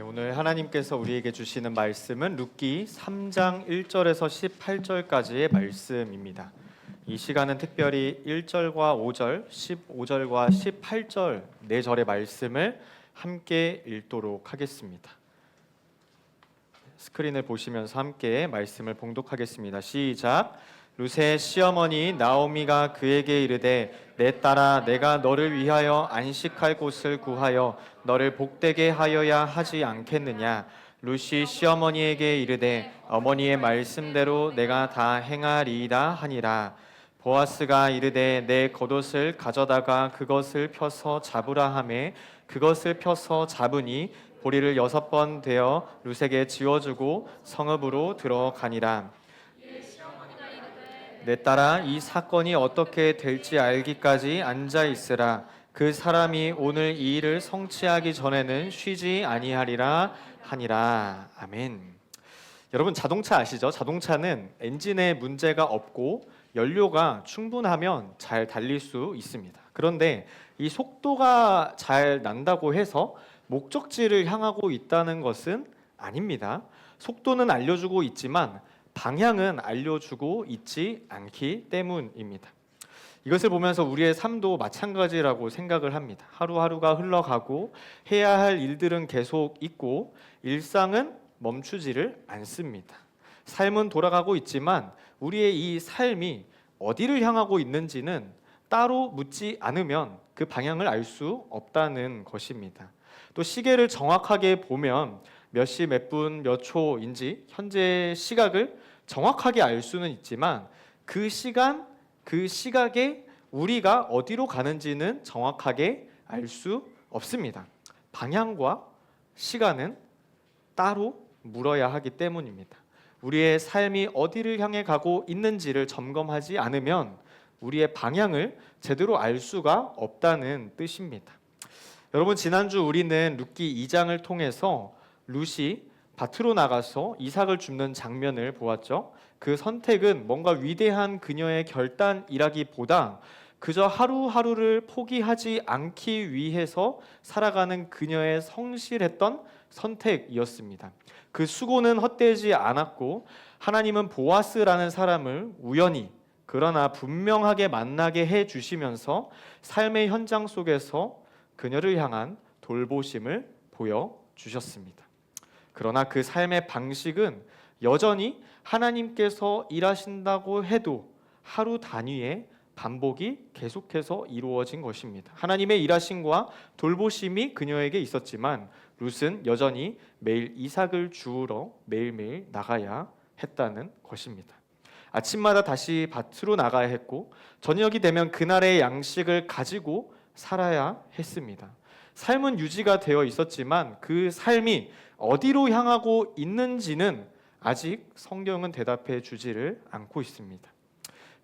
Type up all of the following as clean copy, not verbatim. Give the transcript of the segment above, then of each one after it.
오늘 하나님께서 우리에게 주시는 말씀은 룻기 3장 1절에서 18절까지의 말씀입니다. 이 시간은 특별히 1절과 5절, 15절과 18절 4절의 말씀을 함께 읽도록 하겠습니다. 스크린을 보시면서 함께 말씀을 봉독하겠습니다. 시작. 룻의 시어머니 나오미가 그에게 이르되 내 딸아 내가 너를 위하여 안식할 곳을 구하여 너를 복되게 하여야 하지 않겠느냐. 룻이 시어머니에게 이르되 어머니의 말씀대로 내가 다 행하리이다 하니라. 보아스가 이르되 내 겉옷을 가져다가 그것을 펴서 잡으라 하매 그것을 펴서 잡으니 보리를 6번 되어 룻에게 지어주고 성읍으로 들어가니라. 내 딸아 이 사건이 어떻게 될지 알기까지 앉아 있으라. 그 사람이 오늘 이 일을 성취하기 전에는 쉬지 아니하리라 하니라. 아멘. 여러분 자동차 아시죠? 자동차는 엔진에 문제가 없고 연료가 충분하면 잘 달릴 수 있습니다. 그런데 이 속도가 잘 난다고 해서 목적지를 향하고 있다는 것은 아닙니다. 속도는 알려주고 있지만 방향은 알려주고 있지 않기 때문입니다. 이것을 보면서 우리의 삶도 마찬가지라고 생각을 합니다. 하루하루가 흘러가고 해야 할 일들은 계속 있고 일상은 멈추지를 않습니다. 삶은 돌아가고 있지만 우리의 이 삶이 어디를 향하고 있는지는 따로 묻지 않으면 그 방향을 알 수 없다는 것입니다. 또 시계를 정확하게 보면 몇 시 몇 분 몇 초인지 현재 시각을 정확하게 알 수는 있지만 그 시간, 그 시각에 우리가 어디로 가는지는 정확하게 알 수 없습니다. 방향과 시간은 따로 물어야 하기 때문입니다. 우리의 삶이 어디를 향해 가고 있는지를 점검하지 않으면 우리의 방향을 제대로 알 수가 없다는 뜻입니다. 여러분 지난주 우리는 룻기 2장을 통해서 룻이 밭으로 나가서 이삭을 줍는 장면을 보았죠. 그 선택은 뭔가 위대한 그녀의 결단이라기보다 그저 하루하루를 포기하지 않기 위해서 살아가는 그녀의 성실했던 선택이었습니다. 그 수고는 헛되지 않았고 하나님은 보아스라는 사람을 우연히 그러나 분명하게 만나게 해주시면서 삶의 현장 속에서 그녀를 향한 돌보심을 보여주셨습니다. 그러나 그 삶의 방식은 여전히 하나님께서 일하신다고 해도 하루 단위의 반복이 계속해서 이루어진 것입니다. 하나님의 일하심과 돌보심이 그녀에게 있었지만 룻은 여전히 매일 이삭을 주우러 매일매일 나가야 했다는 것입니다. 아침마다 다시 밭으로 나가야 했고 저녁이 되면 그날의 양식을 가지고 살아야 했습니다. 삶은 유지가 되어 있었지만 그 삶이 어디로 향하고 있는지는 아직 성경은 대답해 주지를 않고 있습니다.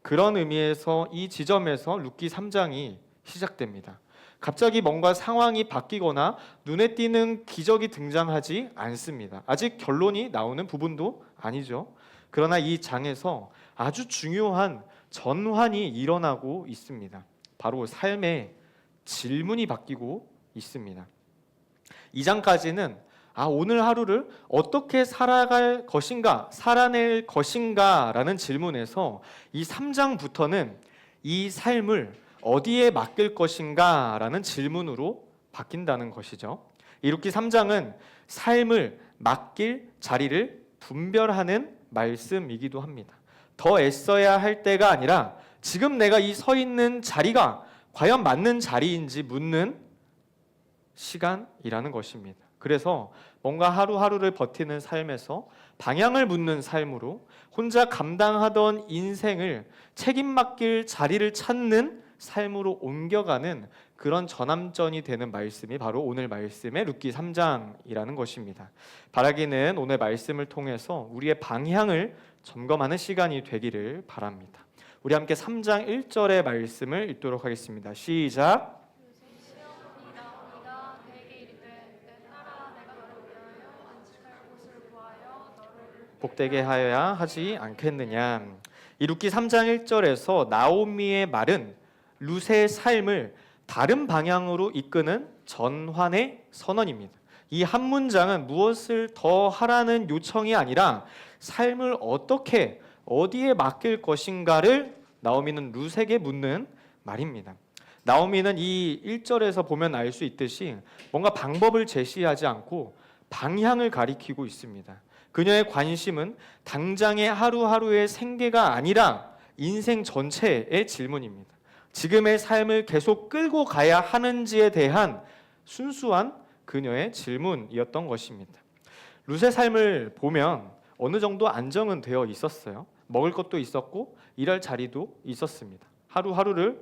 그런 의미에서 이 지점에서 룻기 3장이 시작됩니다. 갑자기 뭔가 상황이 바뀌거나 눈에 띄는 기적이 등장하지 않습니다. 아직 결론이 나오는 부분도 아니죠. 그러나 이 장에서 아주 중요한 전환이 일어나고 있습니다. 바로 삶의 질문이 바뀌고 있습니다. 2장까지는 오늘 하루를 어떻게 살아갈 것인가, 살아낼 것인가 라는 질문에서 이 3장부터는 이 삶을 어디에 맡길 것인가 라는 질문으로 바뀐다는 것이죠. 이 룻기 3장은 삶을 맡길 자리를 분별하는 말씀이기도 합니다. 더 애써야 할 때가 아니라 지금 내가 이 서 있는 자리가 과연 맞는 자리인지 묻는 시간이라는 것입니다. 그래서 뭔가 하루하루를 버티는 삶에서 방향을 묻는 삶으로 혼자 감당하던 인생을 책임 맡길 자리를 찾는 삶으로 옮겨가는 그런 전환점이 되는 말씀이 바로 오늘 말씀의 룻기 3장이라는 것입니다. 바라기는 오늘 말씀을 통해서 우리의 방향을 점검하는 시간이 되기를 바랍니다. 우리 함께 3장 1절의 말씀을 읽도록 하겠습니다. 시작. 복되게 하여야 하지 않겠느냐. 이 룻기 3장 1절에서 나오미의 말은 룻의 삶을 다른 방향으로 이끄는 전환의 선언입니다. 이 한 문장은 무엇을 더 하라는 요청이 아니라 삶을 어떻게 어디에 맡길 것인가를 나오미는 룻에게 묻는 말입니다. 나오미는 이 1절에서 보면 알 수 있듯이 뭔가 방법을 제시하지 않고 방향을 가리키고 있습니다. 그녀의 관심은 당장의 하루하루의 생계가 아니라 인생 전체의 질문입니다. 지금의 삶을 계속 끌고 가야 하는지에 대한 순수한 그녀의 질문이었던 것입니다. 룻의 삶을 보면 어느 정도 안정은 되어 있었어요. 먹을 것도 있었고 일할 자리도 있었습니다. 하루하루를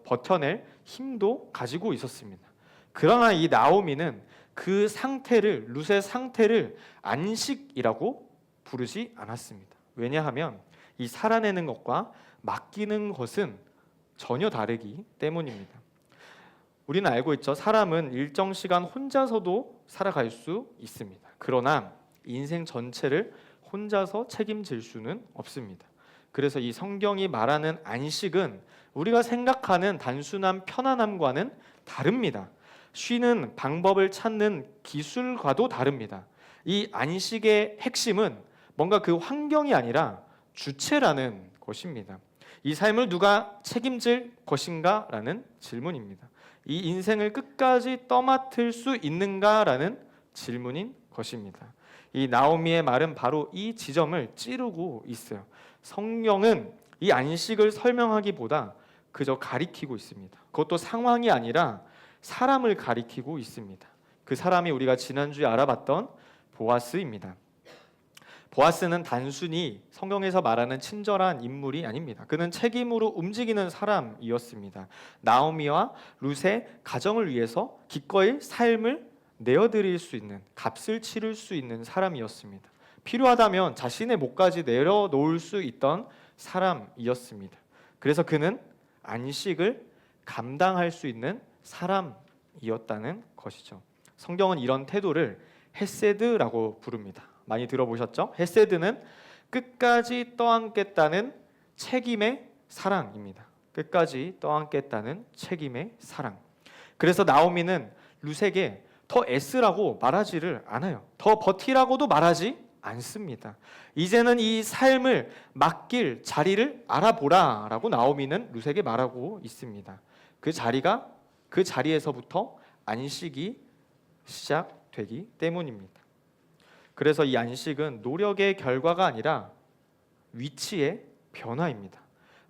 버텨낼 힘도 가지고 있었습니다. 그러나 이 나오미는 그 상태를, 룻의 상태를 안식이라고 부르지 않았습니다. 왜냐하면 이 살아내는 것과 맡기는 것은 전혀 다르기 때문입니다. 우리는 알고 있죠. 사람은 일정 시간 혼자서도 살아갈 수 있습니다. 그러나 인생 전체를 혼자서 책임질 수는 없습니다. 그래서 이 성경이 말하는 안식은 우리가 생각하는 단순한 편안함과는 다릅니다. 쉬는 방법을 찾는 기술과도 다릅니다. 이 안식의 핵심은 뭔가 그 환경이 아니라 주체라는 것입니다. 이 삶을 누가 책임질 것인가? 라는 질문입니다. 이 인생을 끝까지 떠맡을 수 있는가라는 질문인 것입니다. 이 나오미의 말은 바로 이 지점을 찌르고 있어요. 성경은 이 안식을 설명하기보다 그저 가리키고 있습니다. 그것도 상황이 아니라 사람을 가리키고 있습니다. 그 사람이 우리가 지난주에 알아봤던 보아스입니다. 보아스는 단순히 성경에서 말하는 친절한 인물이 아닙니다. 그는 책임으로 움직이는 사람이었습니다. 나오미와 룻의 가정을 위해서 기꺼이 삶을 내어드릴 수 있는, 값을 치를 수 있는 사람이었습니다. 필요하다면 자신의 목까지 내려놓을 수 있던 사람이었습니다. 그래서 그는 안식을 감당할 수 있는 사람이었다는 것이죠. 성경은 이런 태도를 헤세드라고 부릅니다. 많이 들어보셨죠? 헤세드는 끝까지 떠안겠다는 책임의 사랑입니다. 끝까지 떠안겠다는 책임의 사랑. 그래서 나오미는 룻에게 더 애쓰라고 말하지를 않아요. 더 버티라고도 말하지 않습니다. 이제는 이 삶을 맡길 자리를 알아보라라고 나오미는 룻에게 말하고 있습니다. 그 자리에서부터 안식이 시작되기 때문입니다. 그래서 이 안식은 노력의 결과가 아니라 위치의 변화입니다.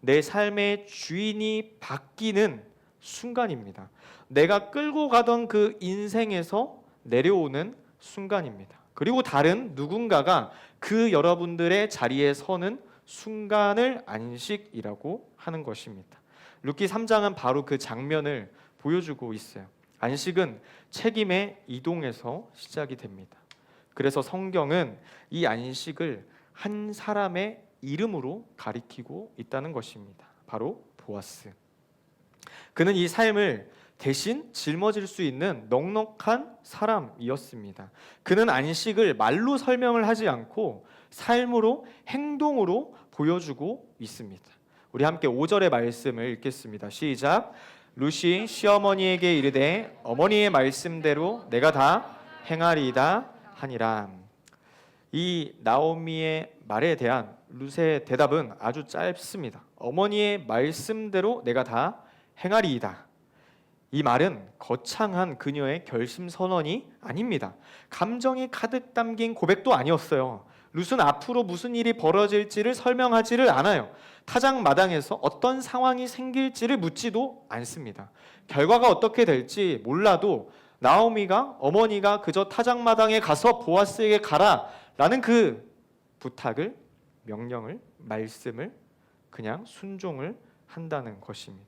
내 삶의 주인이 바뀌는 순간입니다. 내가 끌고 가던 그 인생에서 내려오는 순간입니다. 그리고 다른 누군가가 그 여러분들의 자리에 서는 순간을 안식이라고 하는 것입니다. 룻기 3장은 바로 그 장면을 보여주고 있어요. 안식은 책임의 이동에서 시작이 됩니다. 그래서 성경은 이 안식을 한 사람의 이름으로 가리키고 있다는 것입니다. 바로 보아스. 그는 이 삶을 대신 짊어질 수 있는 넉넉한 사람이었습니다. 그는 안식을 말로 설명을 하지 않고 삶으로, 행동으로 보여주고 있습니다. 우리 함께 5절의 말씀을 읽겠습니다. 시작. 룻이 시어머니에게 이르되 어머니의 말씀대로 내가 다 행하리이다 하니라. 이 나오미의 말에 대한 룻의 대답은 아주 짧습니다. 어머니의 말씀대로 내가 다 행하리이다. 이 말은 거창한 그녀의 결심 선언이 아닙니다. 감정이 가득 담긴 고백도 아니었어요. 룻은 앞으로 무슨 일이 벌어질지를 설명하지를 않아요. 타작마당에서 어떤 상황이 생길지를 묻지도 않습니다. 결과가 어떻게 될지 몰라도 나오미가, 어머니가 그저 타작마당에 가서 보아스에게 가라 라는 그 부탁을, 명령을, 말씀을 그냥 순종을 한다는 것입니다.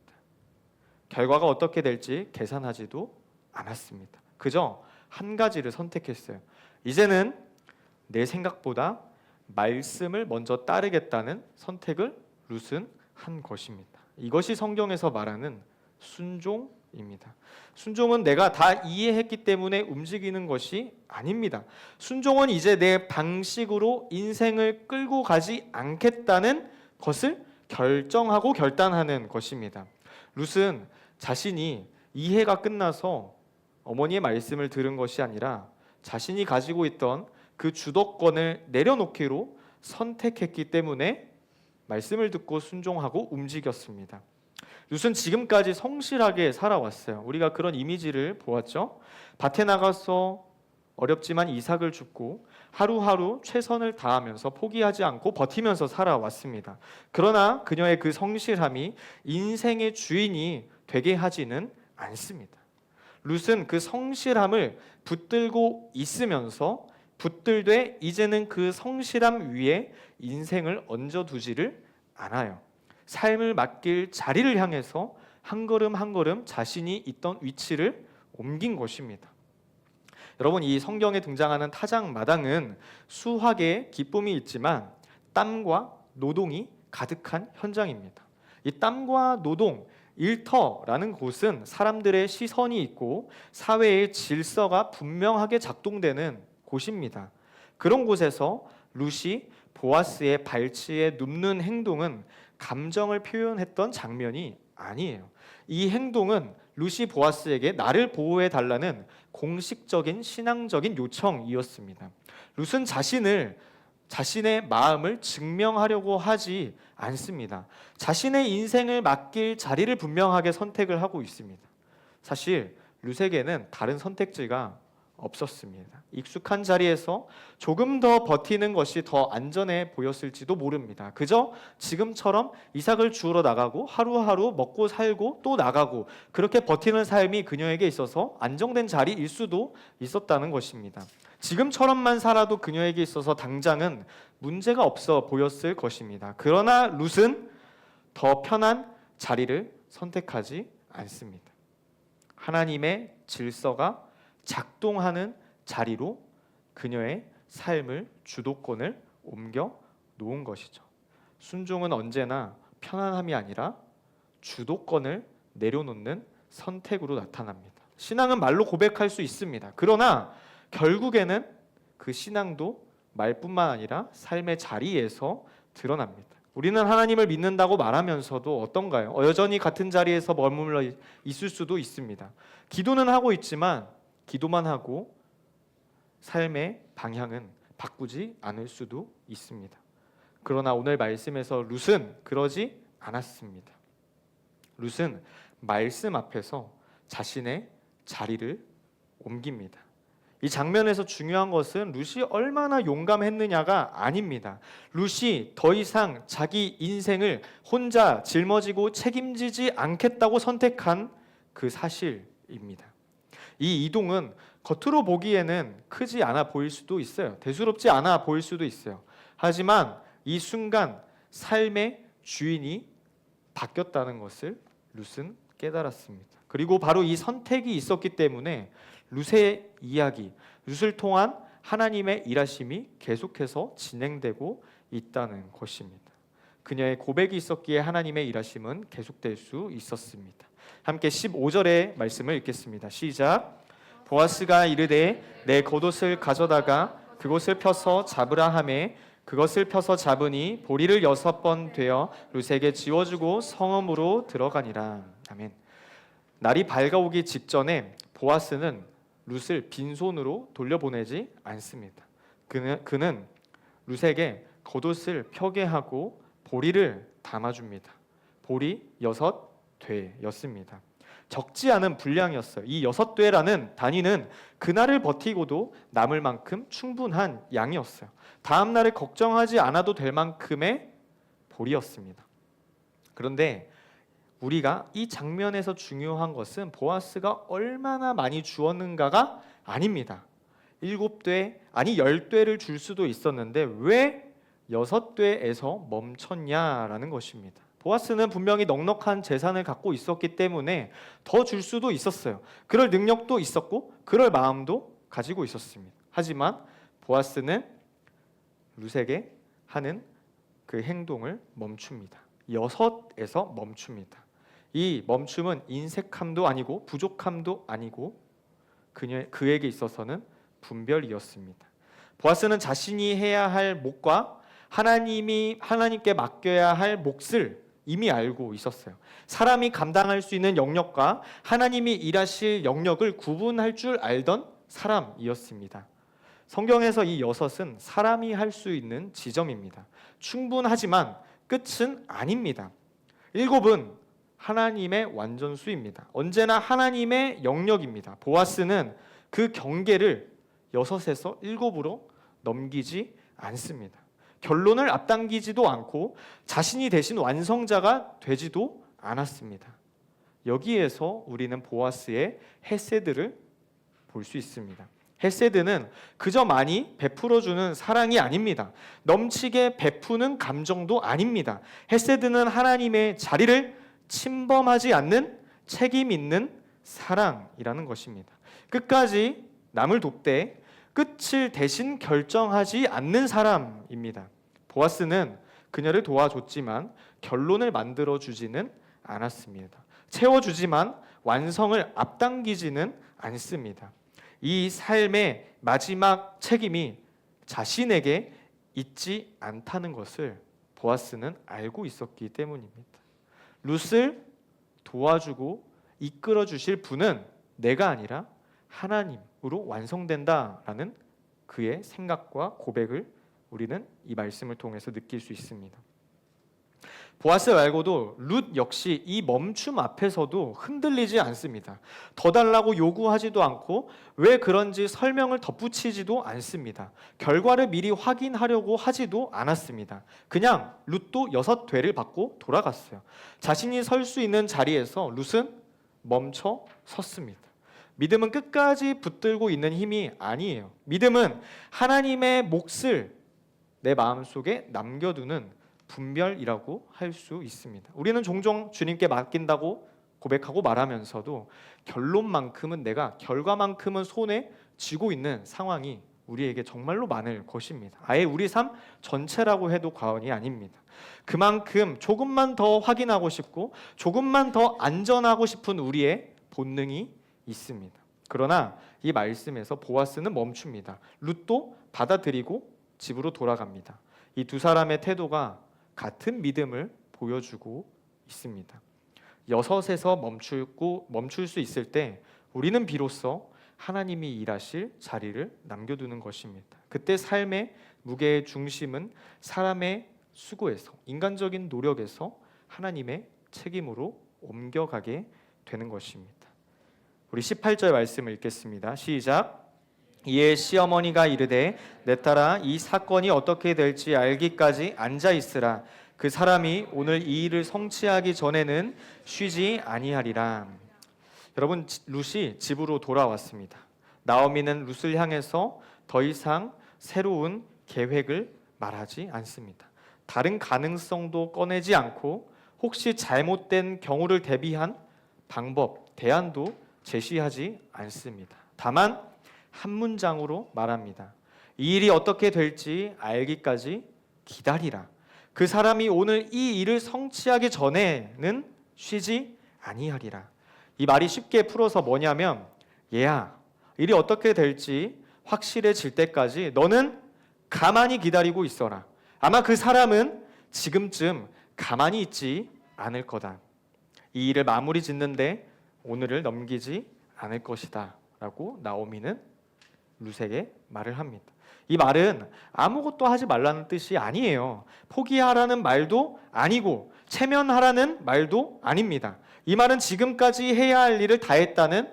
결과가 어떻게 될지 계산하지도 않았습니다. 그저 한 가지를 선택했어요. 이제는 내 생각보다 말씀을 먼저 따르겠다는 선택을 룻은 한 것입니다. 이것이 성경에서 말하는 순종입니다. 순종은 내가 다 이해했기 때문에 움직이는 것이 아닙니다. 순종은 이제 내 방식으로 인생을 끌고 가지 않겠다는 것을 결정하고 결단하는 것입니다. 룻은 자신이 이해가 끝나서 어머니의 말씀을 들은 것이 아니라 자신이 가지고 있던 그 주도권을 내려놓기로 선택했기 때문에 말씀을 듣고 순종하고 움직였습니다. 룻은 지금까지 성실하게 살아왔어요. 우리가 그런 이미지를 보았죠. 밭에 나가서 어렵지만 이삭을 줍고 하루하루 최선을 다하면서 포기하지 않고 버티면서 살아왔습니다. 그러나 그녀의 그 성실함이 인생의 주인이 되게 하지는 않습니다. 룻은 그 성실함을 붙들고 있으면서 붙들되 이제는 그 성실함 위에 인생을 얹어두지를 않아요. 삶을 맡길 자리를 향해서 한 걸음 한 걸음 자신이 있던 위치를 옮긴 것입니다. 여러분, 이 성경에 등장하는 타작마당은 수확의 기쁨이 있지만 땀과 노동이 가득한 현장입니다. 이 땀과 노동, 일터라는 곳은 사람들의 시선이 있고 사회의 질서가 분명하게 작동되는 곳입니다. 그런 곳에서 룻이 보아스의 발치에 눕는 행동은 감정을 표현했던 장면이 아니에요. 이 행동은 룻이 보아스에게 나를 보호해 달라는 공식적인 신앙적인 요청이었습니다. 룻은 자신의 마음을 증명하려고 하지 않습니다. 자신의 인생을 맡길 자리를 분명하게 선택을 하고 있습니다. 사실 룻에게는 다른 선택지가 없었습니다. 익숙한 자리에서 조금 더 버티는 것이 더 안전해 보였을지도 모릅니다. 그저 지금처럼 이삭을 주우러 나가고 하루하루 먹고 살고 또 나가고 그렇게 버티는 삶이 그녀에게 있어서 안정된 자리일 수도 있었다는 것입니다. 지금처럼만 살아도 그녀에게 있어서 당장은 문제가 없어 보였을 것입니다. 그러나 룻은 더 편한 자리를 선택하지 않습니다. 하나님의 질서가 작동하는 자리로 그녀의 삶을 주도권을 옮겨 놓은 것이죠. 순종은 언제나 편안함이 아니라 주도권을 내려놓는 선택으로 나타납니다. 신앙은 말로 고백할 수 있습니다. 그러나 결국에는 그 신앙도 말뿐만 아니라 삶의 자리에서 드러납니다. 우리는 하나님을 믿는다고 말하면서도 어떤가요? 여전히 같은 자리에서 머물러 있을 수도 있습니다. 기도는 하고 있지만 기도만 하고 삶의 방향은 바꾸지 않을 수도 있습니다. 그러나 오늘 말씀에서 룻은 그러지 않았습니다. 룻은 말씀 앞에서 자신의 자리를 옮깁니다. 이 장면에서 중요한 것은 룻이 얼마나 용감했느냐가 아닙니다. 룻이 더 이상 자기 인생을 혼자 짊어지고 책임지지 않겠다고 선택한 그 사실입니다. 이 이동은 겉으로 보기에는 크지 않아 보일 수도 있어요. 대수롭지 않아 보일 수도 있어요. 하지만 이 순간 삶의 주인이 바뀌었다는 것을 룻은 깨달았습니다. 그리고 바로 이 선택이 있었기 때문에 룻의 이야기, 룻을 통한 하나님의 일하심이 계속해서 진행되고 있다는 것입니다. 그녀의 고백이 있었기에 하나님의 일하심은 계속될 수 있었습니다. 함께 15절의 말씀을 읽겠습니다. 시작. 보아스가 이르되 내 겉옷을 가져다가 그곳을 펴서 잡으라 하매 그것을 펴서 잡으니 보리를 6번 되어 룻에게 지워주고 성읍으로 들어가니라. 아멘. 날이 밝아오기 직전에 보아스는 룻을 빈손으로 돌려보내지 않습니다. 그는 룻에게 겉옷을 펴게 하고 보리를 담아줍니다. 보리 6되였습니다. 적지 않은 분량이었어요. 이 6되라는 단위는 그날을 버티고도 남을 만큼 충분한 양이었어요. 다음 날에 걱정하지 않아도 될 만큼의 보리였습니다. 그런데 우리가 이 장면에서 중요한 것은 보아스가 얼마나 많이 주었는가가 아닙니다. 7되 아니 10되를 줄 수도 있었는데 왜 6되에서 멈췄냐라는 것입니다. 보아스는 분명히 넉넉한 재산을 갖고 있었기 때문에 더 줄 수도 있었어요. 그럴 능력도 있었고 그럴 마음도 가지고 있었습니다. 하지만 보아스는 룻에게 하는 그 행동을 멈춥니다. 6에서 멈춥니다. 이 멈춤은 인색함도 아니고 부족함도 아니고 그에게 있어서는 분별이었습니다. 보아스는 자신이 해야 할 몫과 하나님께 맡겨야 할 몫을 이미 알고 있었어요. 사람이 감당할 수 있는 영역과 하나님이 일하실 영역을 구분할 줄 알던 사람이었습니다. 성경에서 이 6은 사람이 할 수 있는 지점입니다. 충분하지만 끝은 아닙니다. 7은 하나님의 완전수입니다. 언제나 하나님의 영역입니다. 보아스는 그 경계를 6에서 7으로 넘기지 않습니다. 결론을 앞당기지도 않고 자신이 대신 완성자가 되지도 않았습니다. 여기에서 우리는 보아스의 헤세드를 볼 수 있습니다. 헤세드는 그저 많이 베풀어주는 사랑이 아닙니다. 넘치게 베푸는 감정도 아닙니다. 헤세드는 하나님의 자리를 침범하지 않는 책임 있는 사랑이라는 것입니다. 끝까지 남을 돕되 끝을 대신 결정하지 않는 사람입니다. 보아스는 그녀를 도와줬지만 결론을 만들어주지는 않았습니다. 채워주지만 완성을 앞당기지는 않습니다. 이 삶의 마지막 책임이 자신에게 있지 않다는 것을 보아스는 알고 있었기 때문입니다. 룻을 도와주고 이끌어 주실 분은 내가 아니라 하나님으로 완성된다라는 그의 생각과 고백을 우리는 이 말씀을 통해서 느낄 수 있습니다. 보아스 말고도 룻 역시 이 멈춤 앞에서도 흔들리지 않습니다. 더 달라고 요구하지도 않고 왜 그런지 설명을 덧붙이지도 않습니다. 결과를 미리 확인하려고 하지도 않았습니다. 그냥 룻도 6되를 받고 돌아갔어요. 자신이 설 수 있는 자리에서 룻은 멈춰 섰습니다. 믿음은 끝까지 붙들고 있는 힘이 아니에요. 믿음은 하나님의 몫을 내 마음속에 남겨두는 분별이라고 할 수 있습니다. 우리는 종종 주님께 맡긴다고 고백하고 말하면서도 결론만큼은 내가 결과만큼은 손에 쥐고 있는 상황이 우리에게 정말로 많을 것입니다. 아예 우리 삶 전체라고 해도 과언이 아닙니다. 그만큼 조금만 더 확인하고 싶고 조금만 더 안전하고 싶은 우리의 본능이 있습니다. 그러나 이 말씀에서 보아스는 멈춥니다. 룻도 받아들이고 집으로 돌아갑니다. 이 두 사람의 태도가 같은 믿음을 보여주고 있습니다. 6에서 멈출 수 있을 때 우리는 비로소 하나님이 일하실 자리를 남겨두는 것입니다. 그때 삶의 무게의 중심은 사람의 수고에서, 인간적인 노력에서 하나님의 책임으로 옮겨가게 되는 것입니다. 우리 18절 말씀을 읽겠습니다. 시작. 이에 시어머니가 이르되 내 딸아 이 사건이 어떻게 될지 알기까지 앉아 있으라. 그 사람이 오늘 이 일을 성취하기 전에는 쉬지 아니하리라. 여러분, 룻이 집으로 돌아왔습니다. 나오미는 룻을 향해서 더 이상 새로운 계획을 말하지 않습니다. 다른 가능성도 꺼내지 않고 혹시 잘못된 경우를 대비한 방법, 대안도 제시하지 않습니다. 다만 한 문장으로 말합니다. 이 일이 어떻게 될지 알기까지 기다리라. 그 사람이 오늘 이 일을 성취하기 전에는 쉬지 아니하리라. 이 말이 쉽게 풀어서 뭐냐면, 얘야, 일이 어떻게 될지 확실해질 때까지 너는 가만히 기다리고 있어라. 아마 그 사람은 지금쯤 가만히 있지 않을 거다. 이 일을 마무리 짓는데 오늘을 넘기지 않을 것이다 라고 나오미는 룻에게 말을 합니다. 이 말은 아무것도 하지 말라는 뜻이 아니에요. 포기하라는 말도 아니고 체면하라는 말도 아닙니다. 이 말은 지금까지 해야 할 일을 다 했다는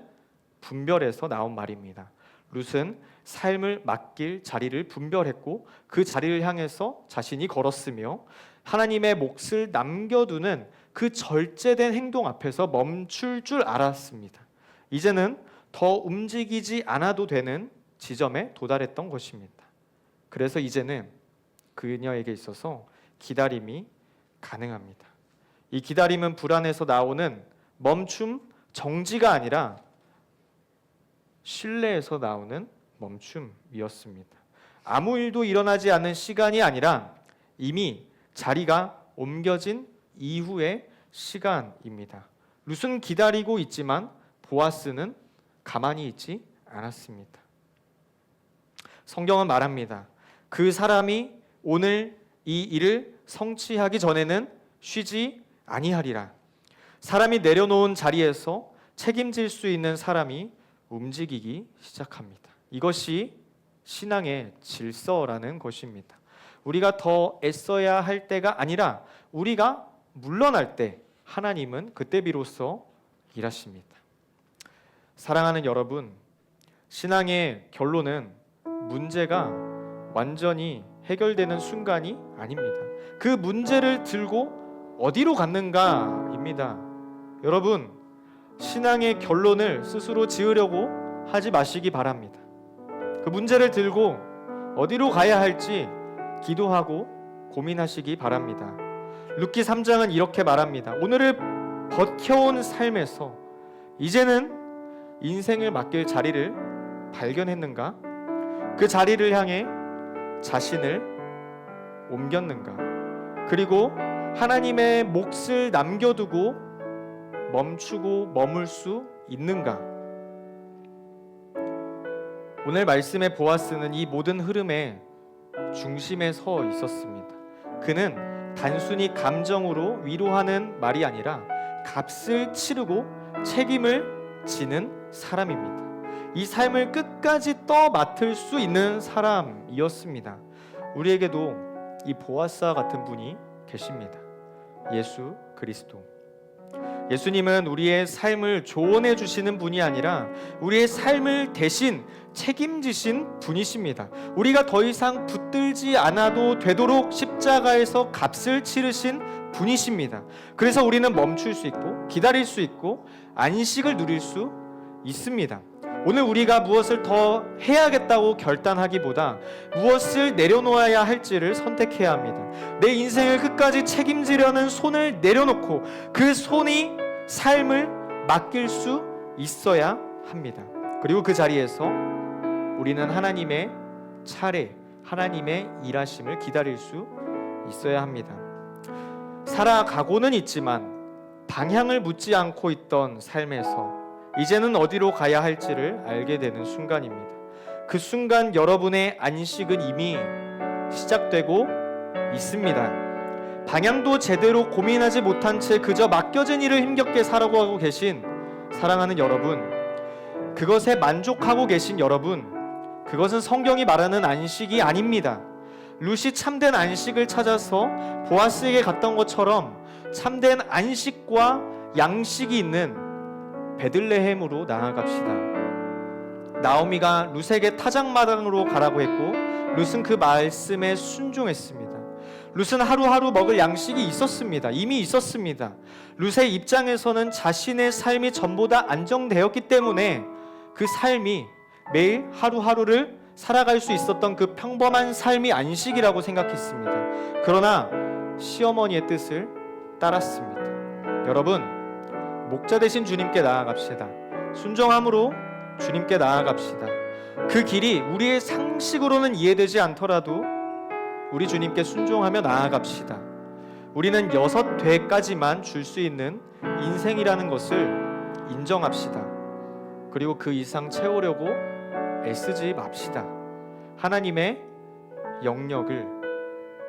분별에서 나온 말입니다. 룻은 삶을 맡길 자리를 분별했고 그 자리를 향해서 자신이 걸었으며 하나님의 몫을 남겨두는 그 절제된 행동 앞에서 멈출 줄 알았습니다. 이제는 더 움직이지 않아도 되는 지점에 도달했던 것입니다. 그래서 이제는 그녀에게 있어서 기다림이 가능합니다. 이 기다림은 불안에서 나오는 멈춤, 정지가 아니라 신뢰에서 나오는 멈춤이었습니다. 아무 일도 일어나지 않는 시간이 아니라 이미 자리가 옮겨진 이후의 시간입니다. 룻은 기다리고 있지만 보아스는 가만히 있지 않았습니다. 성경은 말합니다. 그 사람이 오늘 이 일을 성취하기 전에는 쉬지 아니하리라. 사람이 내려놓은 자리에서 책임질 수 있는 사람이 움직이기 시작합니다. 이것이 신앙의 질서라는 것입니다. 우리가 더 애써야 할 때가 아니라 우리가 물러날 때 하나님은 그때 비로소 일하십니다. 사랑하는 여러분, 신앙의 결론은 문제가 완전히 해결되는 순간이 아닙니다. 그 문제를 들고 어디로 갔는가입니다. 여러분, 신앙의 결론을 스스로 지으려고 하지 마시기 바랍니다. 그 문제를 들고 어디로 가야 할지 기도하고 고민하시기 바랍니다. 룻기 3장은 이렇게 말합니다. 오늘을 버텨온 삶에서 이제는 인생을 맡길 자리를 발견했는가? 그 자리를 향해 자신을 옮겼는가? 그리고 하나님의 몫을 남겨두고 멈추고 머물 수 있는가? 오늘 말씀의 보아스는 이 모든 흐름의 중심에 서 있었습니다. 그는 단순히 감정으로 위로하는 말이 아니라 값을 치르고 책임을 지는 사람입니다. 이 삶을 끝까지 떠맡을 수 있는 사람이었습니다. 우리에게도 이 보아스와 같은 분이 계십니다. 예수 그리스도. 예수님은 우리의 삶을 조언해 주시는 분이 아니라 우리의 삶을 대신 책임지신 분이십니다. 우리가 더 이상 붙들지 않아도 되도록 십자가에서 값을 치르신 분이십니다. 그래서 우리는 멈출 수 있고 기다릴 수 있고 안식을 누릴 수 있습니다. 오늘 우리가 무엇을 더 해야겠다고 결단하기보다 무엇을 내려놓아야 할지를 선택해야 합니다. 내 인생을 끝까지 책임지려는 손을 내려놓고 그 손이 삶을 맡길 수 있어야 합니다. 그리고 그 자리에서 우리는 하나님의 차례, 하나님의 일하심을 기다릴 수 있어야 합니다. 살아가고는 있지만 방향을 묻지 않고 있던 삶에서 이제는 어디로 가야 할지를 알게 되는 순간입니다. 그 순간 여러분의 안식은 이미 시작되고 있습니다. 방향도 제대로 고민하지 못한 채 그저 맡겨진 일을 힘겹게 살아가고 계신 사랑하는 여러분, 그것에 만족하고 계신 여러분, 그것은 성경이 말하는 안식이 아닙니다. 룻이 참된 안식을 찾아서 보아스에게 갔던 것처럼 참된 안식과 양식이 있는 베들레헴으로 나아갑시다. 나오미가 룻에게 타작마당으로 가라고 했고 룻은 그 말씀에 순종했습니다. 룻은 하루하루 먹을 양식이 있었습니다. 이미 있었습니다. 룻의 입장에서는 자신의 삶이 전보다 안정되었기 때문에 그 삶이 매일 하루하루를 살아갈 수 있었던 그 평범한 삶이 안식이라고 생각했습니다. 그러나 시어머니의 뜻을 따랐습니다. 여러분, 목자 되신 주님께 나아갑시다. 순종함으로 주님께 나아갑시다. 그 길이 우리의 상식으로는 이해되지 않더라도 우리 주님께 순종하며 나아갑시다. 우리는 6회까지만 줄 수 있는 인생이라는 것을 인정합시다. 그리고 그 이상 채우려고 애쓰지 맙시다. 하나님의 영역을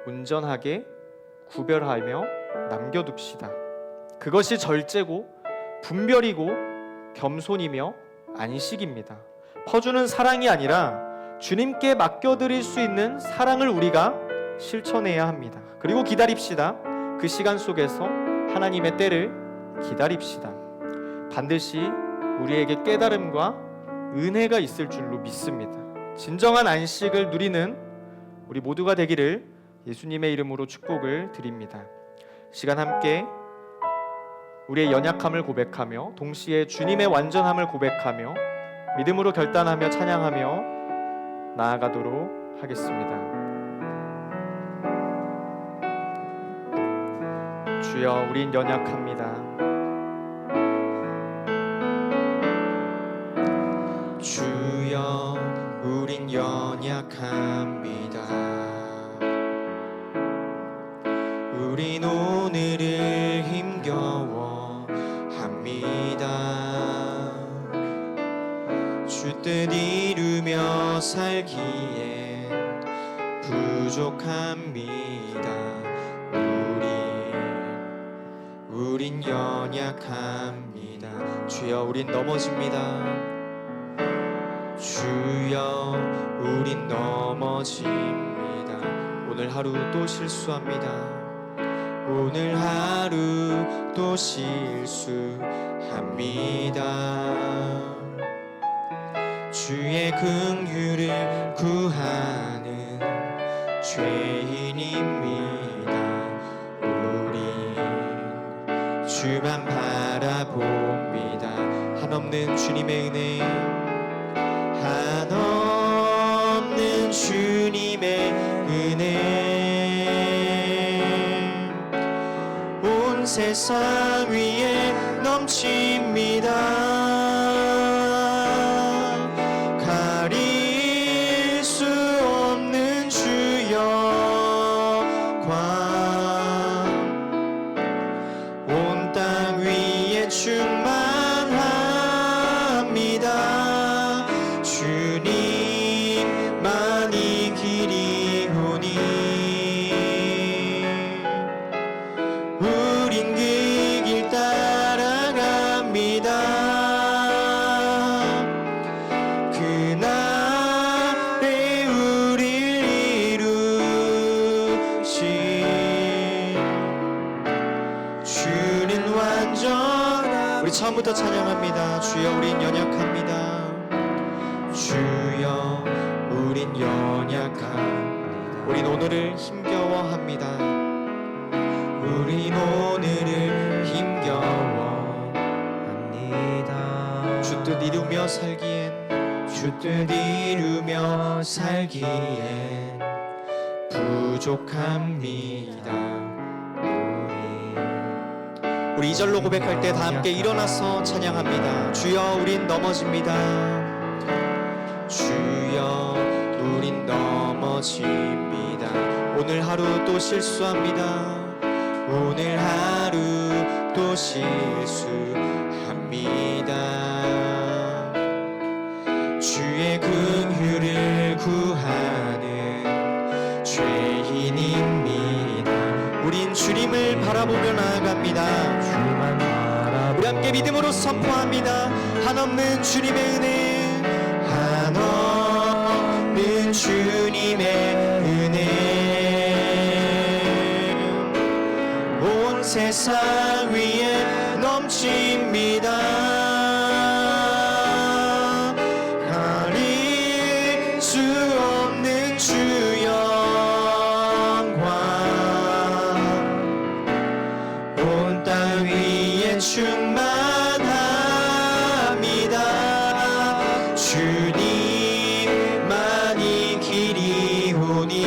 온전하게 구별하며 남겨둡시다. 그것이 절제고 분별이고 겸손이며 안식입니다. 퍼주는 사랑이 아니라 주님께 맡겨드릴 수 있는 사랑을 우리가 실천해야 합니다. 그리고 기다립시다. 그 시간 속에서 하나님의 때를 기다립시다. 반드시 우리에게 깨달음과 은혜가 있을 줄로 믿습니다. 진정한 안식을 누리는 우리 모두가 되기를 예수님의 이름으로 축복을 드립니다. 시간 함께 우리의 연약함을 고백하며 동시에 주님의 완전함을 고백하며 믿음으로 결단하며 찬양하며 나아가도록 하겠습니다. 주여, 우린 연약합니다. 주여, 우린 연약합니다. 우린 오늘을 힘겨워 합니다. 주 뜻 이루며 살기엔 부족합니다. 우린 연약합니다. 주여, 우린 넘어집니다. 주여 우린 넘어집니다. 오늘 하루 또 실수합니다. 오늘 하루 또 실수합니다. 주의 긍휼을 구하는 죄인입니다. 우리 주만 바라봅니다. 한없는 주님의 은혜, 한없는 주님의 은혜, 온 세상 위에 넘칩니다. 가릴 수 없는 주 영광, 온 땅 위에 충만합니다. 주님만이 길이오니 우린 그 길 따라갑니다. 그날에 우릴 이루신 주는 완전한, 우리 처음부터 찬양합니다. 주여 우린 연약합니다. 주여 우린 연약합니다. 우린 오늘을 힘겨워합니다. 우린 오늘을 힘겨워합니다. 주 뜻 이루며 살기엔, 주 뜻 이루며 살기엔 부족합니다. 우리 2절로 고백할 때 다 함께 일어나서 찬양합니다. 주여 우린 넘어집니다. 주여 우린 넘어집니다. 오늘 하루 또 실수합니다. 오늘 하루 또 실수합니다. 주의 긍휼을 구하는 죄인입니다. 우린 주님을 바라보며 나아갑니다. 우리 함께 믿음으로 선포합니다. 한없는 주님의 은혜, 한없는 주님의 은혜, 온 세상 위에 넘칩니다. 가릴 수 없는 주 영광, 온 땅 위에 충만합니다. 주님만이 길이오니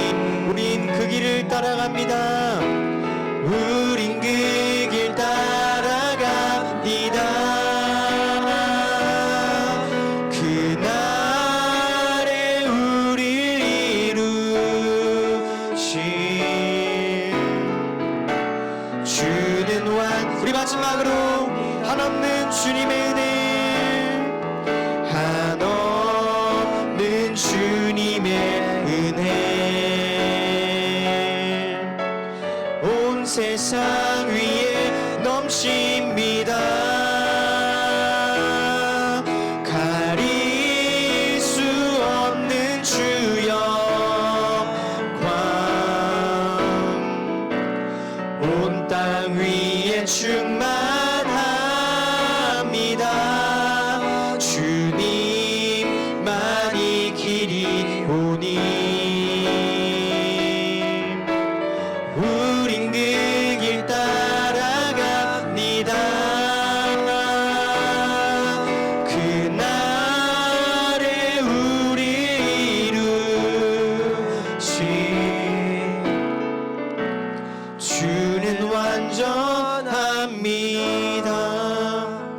우린 그 길을 따라갑니다. 우린 그 길 따라갑니다. 그날에 우릴 이루신 주는 완, 우리 마지막으로 한없는 주님의 은혜, 한없는 주님의 은혜, 온 세상 위에 넘칩니다.